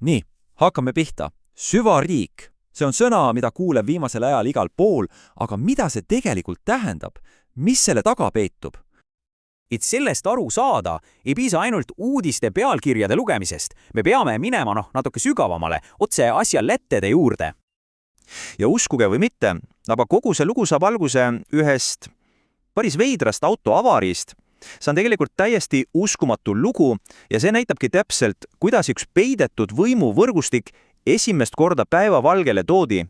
Nii, hakkame pihta. Süvariik. See on sõna, mida kuuleb viimasel ajal igal pool, aga mida see tegelikult tähendab? Mis selle taga peitub? Et sellest aru saada, ei piisa ainult uudiste pealkirjade lugemisest. Me peame minema natuke sügavamale, otse asja lettede juurde. Ja uskuge või mitte, aga kogu see lugu saab alguse ühest päris veidrast autoavariist. See on tegelikult täiesti uskumatu lugu ja see näitabki täpselt, kuidas üks peidetud võimuvõrgustik esimest korda päevavalgele toodi.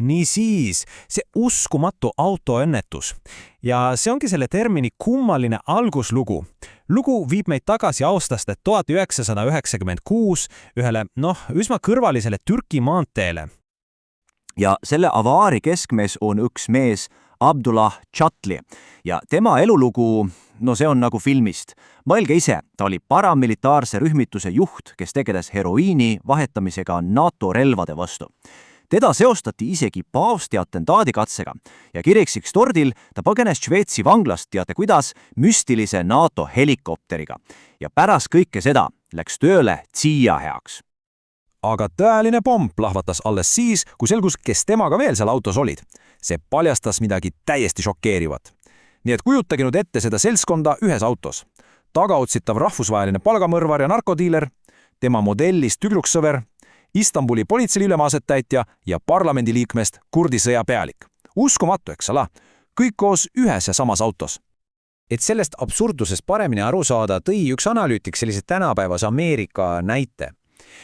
Niisiis, see uskumatu autoõnnetus. Ja see ongi selle termini kummaline alguslugu. Lugu viib meid tagasi aastaste 1996 ühele, üsna kõrvalisele Türki maanteele. Ja selle avaari keskmes on üks mees, Abdullah Chatli, ja tema elulugu, see on nagu filmist. Mõelge ise, ta oli paramilitaarse rühmituse juht, kes tegeles heroiini vahetamisega NATO relvade vastu. Teda seostati isegi paavsti atentaadikatsega ja kiriksiks tordil ta põgenes Šveitsi vanglast, teate kuidas, müstilise NATO helikopteriga. Ja pärast kõike seda läks tööle CIA heaks. Aga tõeline pomm plahvatas alles siis, kui selgus, kes temaga veel seal autos olid. See paljastas midagi täiesti šokeerivat. Nii et kujutage nüüd ette seda seltskonda ühes autos. Tagaotsitav rahvusvaheline palgamõrvar ja narkodiiler, tema modellist tüdruksõver, Istanbuli politsei ülemaasetäitja ja parlamendiliikmest kurdi sõjapealik. Uskumatu, eks ala? Kõik koos ühes ja samas autos. Et sellest absurdusest paremini aru saada, tõi üks analüütik sellise tänapäevase Ameerika näite.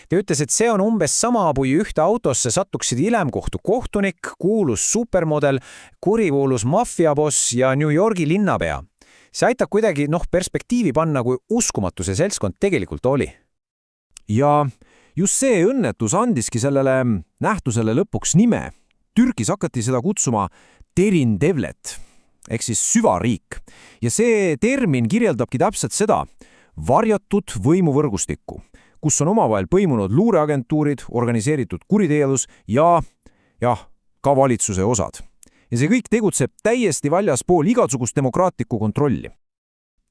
Ta ütles, et see on umbes sama, kui ühte autosse sattuksid ülemkohtu kohtunik, kuulus supermodel, kurikuulus maffiaboss ja New Yorgi linnapea. See aitab kuidagi perspektiivi panna, kui uskumatu see seltskond tegelikult oli. Ja just see õnnetus andiski sellele nähtusele lõpuks nime. Türgis hakati seda kutsuma Derin Devlet, ehk siis süvariik. Ja see termin kirjeldabki täpselt seda, varjatud võimuvõrgustikku, kus on omavahel põimunud luureagentuurid, organiseeritud kuriteelus ja ka valitsuse osad. Ja see kõik tegutseb täiesti väljaspool igasugust demokraatlikku kontrolli.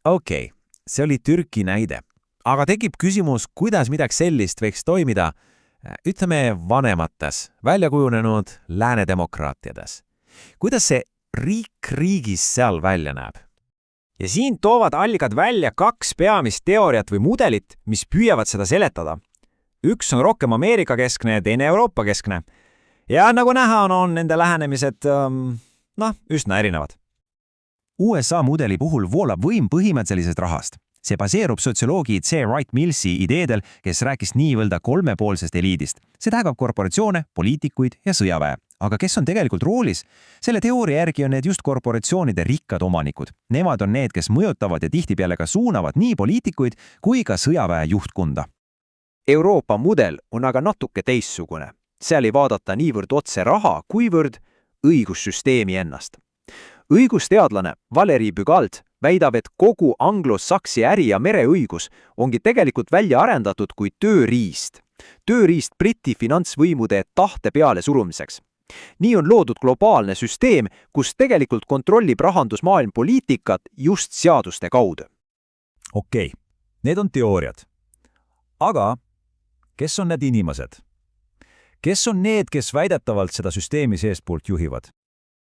Okei, see oli Türki näide. Aga tekib küsimus, kuidas midagi sellist võiks toimida, ütleme vanemates, väljakujunenud lääne demokraatiades. Kuidas see riik riigis seal välja näeb? Ja siin toovad allikad välja kaks peamist teooriat või mudelit, mis püüavad seda seletada. Üks on rohkem Ameerika-keskne ja teine Euroopa-keskne. Ja nagu näha on nende lähenemised, üsna erinevad. USA mudeli puhul voolab võim põhimõtteliselt rahast. See baseerub sotsioloogi C. Wright Millsi ideedel, kes rääkis niivõlda kolmepoolsest eliidist. See tähendab korporatsioone, poliitikuid ja sõjaväe. Aga kes on tegelikult roolis? Selle teooria järgi on need just korporatsioonide rikkad omanikud. Nemad on need, kes mõjutavad ja tihtipeale ka suunavad nii poliitikuid kui ka sõjaväe juhtkonda. Euroopa mudel on aga natuke teissugune. Seal ei vaadata niivõrd otse raha, kuivõrd õigussüsteemi ennast. Õigusteadlane Valeri Bügalt väidab, et kogu anglosaksi äri- ja mereõigus ongi tegelikult välja arendatud kui tööriist. Tööriist Briti finantsvõimude tahte peale surumiseks. Nii on loodud globaalne süsteem, kus tegelikult kontrollib rahandusmaailm poliitikat just seaduste kaudu. Okei, need on teooriad. Aga kes on need inimesed? Kes on need, kes väidetavalt seda süsteemi seestpoolt juhivad?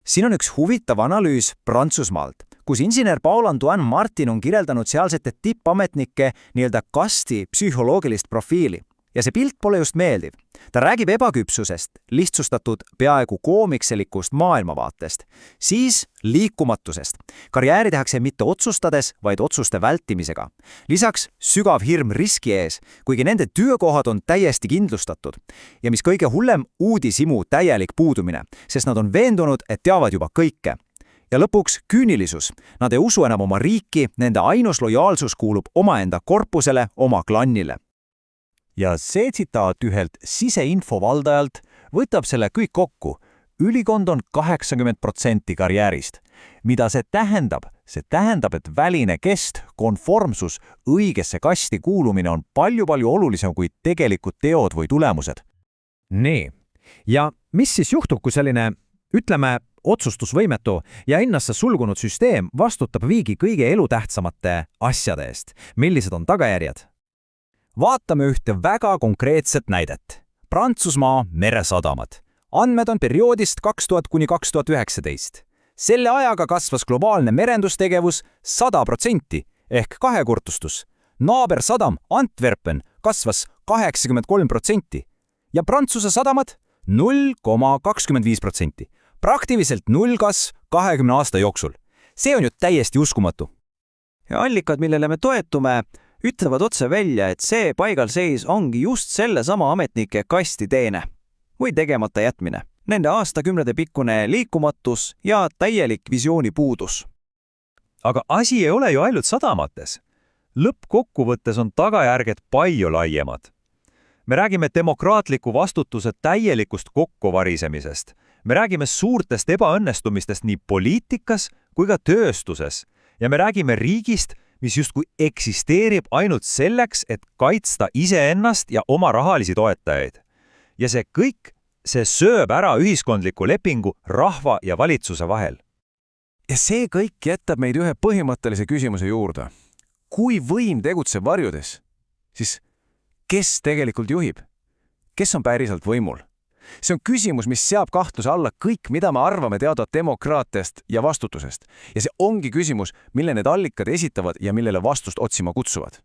Siin on üks huvitav analüüs Prantsusmaalt, kus insener Paul-Antoine Martin on kirjeldanud sealsete tippametnike kasti psühholoogilist profiili. Ja see pilt pole just meeldiv. Ta räägib ebaküpsusest, lihtsustatud peaaegu koomikselikust maailmavaatest, siis liikumatusest. Karjääri tehakse mitte otsustades, vaid otsuste vältimisega. Lisaks sügav hirm riski ees, kuigi nende töökohad on täiesti kindlustatud. Ja mis kõige hullem, uudishimu täielik puudumine, sest nad on veendunud, et teavad juba kõike. Ja lõpuks küünilisus. Nad ei usu enam oma riiki, nende ainus lojaalsus kuulub omaenda korpusele, oma klannile. Ja see tsitaat ühelt siseinfo valdajalt võtab selle kõik kokku. Ülikond on 80% karjäärist. Mida see tähendab? See tähendab, et väline kest, konformsus, õigesse kasti kuulumine on palju-palju olulisem kui tegelikud teod või tulemused. Nii. Ja mis siis juhtub, kui selline, ütleme, otsustusvõimetu ja ennasse sulgunud süsteem vastutab viigi kõige elutähtsamate asjade eest? Millised on tagajärjed? vaatame ühte väga konkreetset näidet. Prantsusmaa meresadamad. Andmed on perioodist 2000 kuni 2019. Selle ajaga kasvas globaalne merendustegevus 100% ehk kahekordustus. Naabersadam Antwerpen kasvas 83% ja Prantsuse sadamad 0,25%. Praktiliselt null kasv 20 aasta jooksul. See on ju täiesti uskumatu. Ja allikad, millele me toetume, ütlevad otse välja, et see paigalseis ongi just sellesama ametnike kastiteene või tegemata jätmine. Nende aastakümnede pikkune liikumatus ja täielik visiooni puudus. Aga asi ei ole ju ainult sadamates. Lõppkokkuvõttes on tagajärged palju laiemad. Me räägime demokraatliku vastutuse täielikust kokkuvarisemisest. Me räägime suurtest ebaõnnestumistest nii poliitikas kui ka tööstuses. Ja me räägime riigist, mis justkui eksisteerib ainult selleks, et kaitsta iseennast ja oma rahalisi toetajaid. Ja see kõik, see sööb ära ühiskondliku lepingu rahva ja valitsuse vahel. Ja see kõik jätab meid ühe põhimõttelise küsimuse juurde. Kui võim tegutseb varjudes, siis kes tegelikult juhib? Kes on päriselt võimul? See on küsimus, mis seab kahtluse alla kõik, mida me arvame teada demokraatiast ja vastutusest. Ja see ongi küsimus, mille need allikad esitavad ja millele vastust otsima kutsuvad.